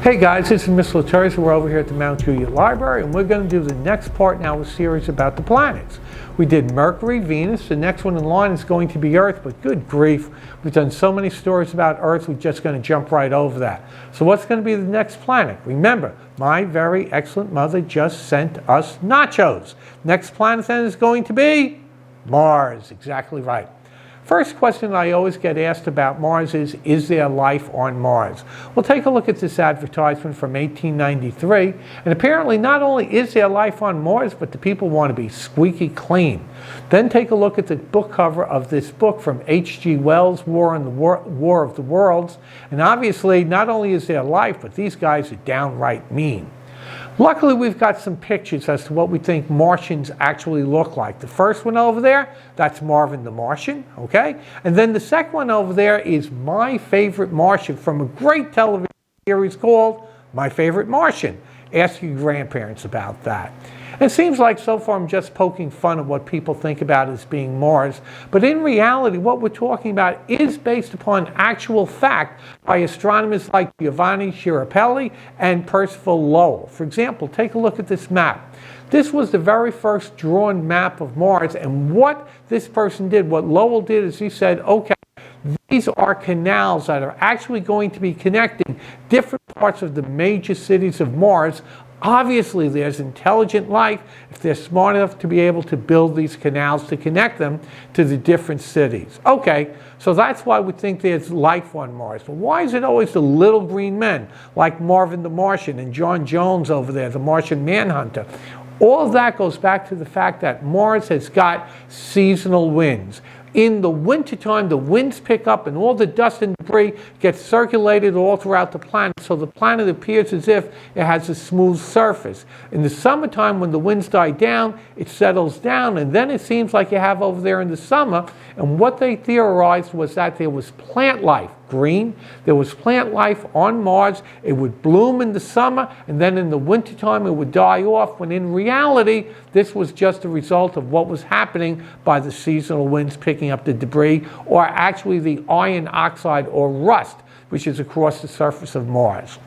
Hey guys, this is Mr. Latours. We're over here at the Mount Juliet Library, and we're going to do the next part in our series about the planets. We did Mercury, Venus. The next one in line is going to be Earth, but good grief, we've done so many stories about Earth, we're just going to jump right over that. So what's going to be the next planet? Remember, my very excellent mother just sent us nachos. Next planet then is going to be Mars. Exactly right. First question I always get asked about Mars is there life on Mars? Well, take a look at this advertisement from 1893, and apparently not only is there life on Mars, but the people want to be squeaky clean. Then take a look at the book cover of this book from H.G. Wells' War of the Worlds, and obviously not only is there life, but these guys are downright mean. Luckily, we've got some pictures as to what we think Martians actually look like. The first one over there, that's Marvin the Martian, okay? And then the second one over there is My Favorite Martian from a great television series called My Favorite Martian. Ask your grandparents about that. It seems like so far I'm just poking fun at what people think about as being Mars, but in reality what we're talking about is based upon actual fact by astronomers like Giovanni Schiaparelli and Percival Lowell. For example, take a look at this map. This was the very first drawn map of Mars, and what this person did, what Lowell did, is he said, okay, these are canals that are actually going to be connecting different parts of the major cities of Mars. Obviously, there's intelligent life if they're smart enough to be able to build these canals to connect them to the different cities. Okay, so that's why we think there's life on Mars. But why is it always the little green men like Marvin the Martian and John Jones over there, the Martian Manhunter? All of that goes back to the fact that Mars has got seasonal winds. In the wintertime, the winds pick up and all the dust and debris gets circulated all throughout the planet, so the planet appears as if it has a smooth surface. In the summertime, when the winds die down, it settles down, and then it seems like you have over there in the summer, and what they theorized was that there was plant life. Green. There was plant life on Mars. It would bloom in the summer, and then in the wintertime it would die off, when in reality this was just a result of what was happening by the seasonal winds picking up the debris, or actually the iron oxide or rust which is across the surface of Mars.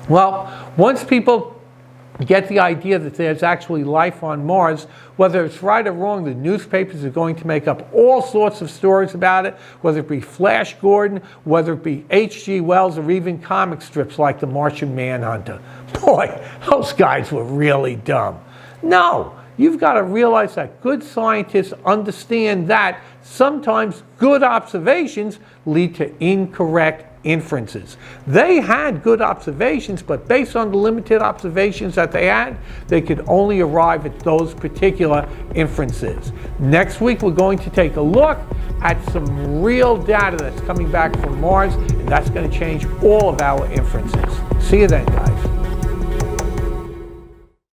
Well, once people get the idea that there's actually life on Mars, whether it's right or wrong, the newspapers are going to make up all sorts of stories about it, whether it be Flash Gordon, whether it be H.G. Wells, or even comic strips like The Martian Manhunter. Boy, those guys were really dumb. No, you've got to realize that good scientists understand that sometimes good observations lead to incorrect inferences. They had good observations, but based on the limited observations that they had, they could only arrive at those particular inferences. Next week, we're going to take a look at some real data that's coming back from Mars, and that's going to change all of our inferences. See you then, guys.